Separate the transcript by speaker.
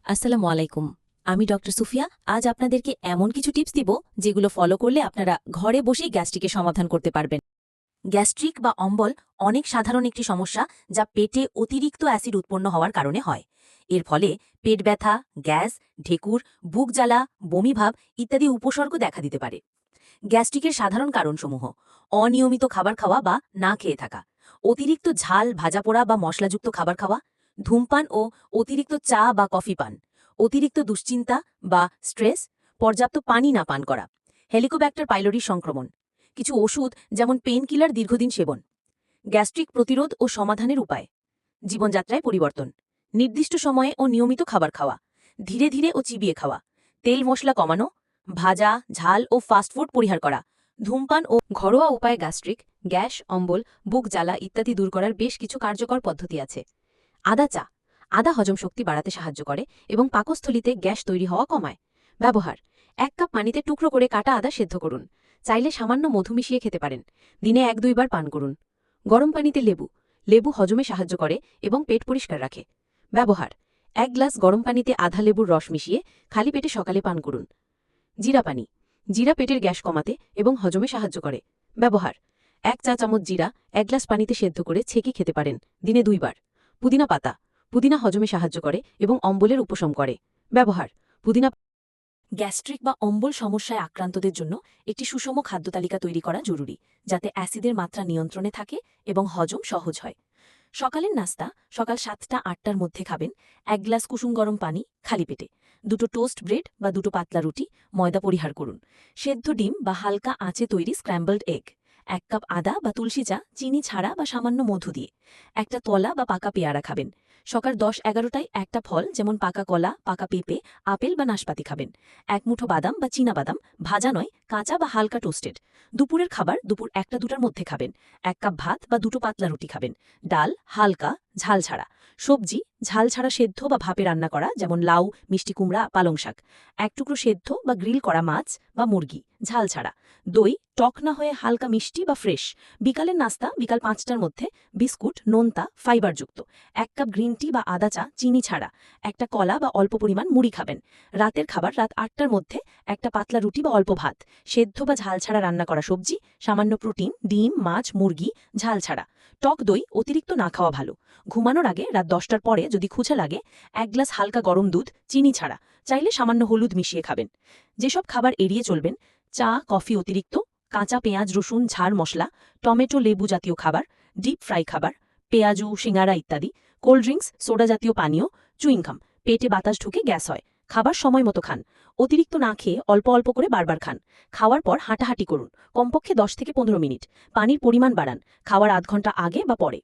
Speaker 1: আসসালামু আলাইকুম। আমি ডক্টর সুফিয়া। আজ আপনাদেরকে এমন কিছু টিপস দিব যেগুলো ফলো করলে আপনারা ঘরে বসেই গ্যাস্ট্রিকের সমাধান করতে পারবেন। গ্যাস্ট্রিক বা অম্বল অনেক সাধারণ একটি সমস্যা যা পেটে অতিরিক্ত অ্যাসিড উৎপন্ন হওয়ার কারণে হয়। এর ফলে পেট ব্যথা, গ্যাস, ঢেকুর, বুক জ্বালা, বমিভাব ইত্যাদি উপসর্গ দেখা দিতে পারে। গ্যাস্ট্রিকের সাধারণ কারণসমূহ: অনিয়মিত খাবার খাওয়া বা না খেয়ে থাকা, অতিরিক্ত ঝাল, ভাজাপোড়া বা মশলাযুক্ত খাবার খাওয়া, ধূমপান ও অতিরিক্ত চা বা কফি পান, অতিরিক্ত দুশ্চিন্তা বা স্ট্রেস, পর্যাপ্ত পানি না পান করা, হেলিকোব্যাক্টার পাইলোরি সংক্রমণ, কিছু ওষুধ যেমন পেন কিলার দীর্ঘদিন সেবন। গ্যাস্ট্রিক প্রতিরোধ ও সমাধানের উপায়: জীবনযাত্রায় পরিবর্তন, নির্দিষ্ট সময়ে ও নিয়মিত খাবার খাওয়া, ধীরে ধীরে ও চিবিয়ে খাওয়া, তেল মশলা কমানো, ভাজা, ঝাল ও ফাস্টফুড পরিহার করা, ধূমপান ও ঘরোয়া উপায়ে গ্যাস্ট্রিক, গ্যাস, অম্বল, বুক জ্বালা ইত্যাদি দূর করার বেশ কিছু কার্যকর পদ্ধতি আছে। আদা চা। আদা হজম শক্তি বাড়াতে সাহায্য করে এবং পাকস্থলিতে গ্যাস তৈরি হওয়া কমায়। ব্যবহার: 1 কাপ পানিতে টুকরো করে কাটা আদা সেদ্ধ করুন। চাইলে সামান্য মধু মিশিয়ে খেতে পারেন। দিনে 1-2 বার পান করুন। গরম পানিতে লেবু। লেবু হজমে সাহায্য করে এবং পেট পরিষ্কার রাখে। ব্যবহার: 1 গ্লাস গরম পানিতে আধা লেবুর রস মিশিয়ে খালি পেটে সকালে পান করুন। জিরা পানি। জিরা পেটের গ্যাস কমাতে এবং হজমে সাহায্য করে। ব্যবহার: 1 চা চামচ জিরা 1 গ্লাস পানিতে সেদ্ধ করে ছেঁকে খেতে পারেন। দিনে 2 বার। পুদিনা পাতা। পুদিনা হজমে সাহায্য করে এবং অম্বলের উপশম করে। ব্যবহার: পুদিনা। গ্যাস্ট্রিক বা অম্বল সমস্যায় আক্রান্তদের জন্য একটি সুষম খাদ্য তালিকা তৈরি করা জরুরি, যাতে অ্যাসিডের মাত্রা নিয়ন্ত্রণে থাকে এবং হজম সহজ হয়। সকালের নাস্তা সকাল 7টা-8টার মধ্যে খাবেন। 1 গ্লাস কুসুম গরম পানি খালি পেটে, 2টো টোস্ট ব্রেড বা 2টো পাতলা রুটি, ময়দা পরিহার করুন। সেদ্ধ ডিম বা হালকা আঁচে তৈরি স্ক্র্যাম্বলড এগ, 1 কাপ আদা বা তুলসী চা চিনি ছাড়া বা সামান্য মধু দিয়ে, একটা কলা বা পাকা পেয়ারা খাবেন। সকাল 10-11টায় একটা ফল যেমন পাকা কলা, পাকা পেঁপে, আপেল বা নাশপাতি খাবেন। 1 মুঠো বাদাম বা চীনা বাদাম, ভাজা নয়, কাঁচা বা হালকা টোস্টেড। দুপুরের খাবার দুপুর 1টা-2টার মধ্যে খাবেন। 1 কাপ ভাত বা 2টো পাতলা রুটি খাবেন। ডাল হালকা, ঝাল ছাড়া। সবজি ঝাল ছাড়া সেদ্ধ বা ভাপে রান্না করা, যেমন লাউ, মিষ্টি কুমড়া, পালং শাক। 1 টুকরো সেদ্ধ বা গ্রিল করা মাছ বা মুরগি, ঝাল ছাড়া। দই টক না হয়ে হালকা মিষ্টি বা ফ্রেশ। বিকালের নাস্তা বিকাল 5টার মধ্যে বিস্কুট, নোনতা, ফাইবারযুক্ত। 1 কাপ গ্রিন টি বা আদা চা চিনি ছাড়া। একটা কলা বা অল্প পরিমাণ মুড়ি খাবেন। রাতের খাবার রাত 8টার মধ্যে একটা পাতলা রুটি বা অল্প ভাত, সেদ্ধ বা ঝাল ছাড়া রান্না করা সবজি, সামান্য প্রোটিন, ডিম, মাছ, মুরগি, ঝাল ছাড়া। টক দই অতিরিক্ত না খাওয়া ভালো। ঘুমানোর আগে রাত 10টার পরে যদি খুঁজে লাগে 1 গ্লাস হালকা গরম দুধ চিনি ছাড়া, চাইলে সামান্য হলুদ মিশিয়ে খাবেন। যেসব খাবার এড়িয়ে চলবেন: চা, কফি অতিরিক্ত, কাঁচা পেঁয়াজ, রসুন, ঝাল মশলা, টমেটো, লেবু জাতীয় খাবার, ডিপ ফ্রাই খাবার, পেঁয়াজু, সিঙ্গারা ইত্যাদি, কোল্ড ড্রিঙ্কস, সোডা জাতীয় পানীয়, চুইংগাম। পেটে বাতাস ঢুকে গ্যাস হয়। খাবার সময় মতো খান। অতিরিক্ত না খেয়ে অল্প অল্প করে বারবার খান। খাওয়ার পর হাঁটাহাঁটি করুন, কমপক্ষে 10 থেকে 15 মিনিট। পানির পরিমাণ বাড়ান, খাওয়ার আধ ঘন্টা আগে বা পরে।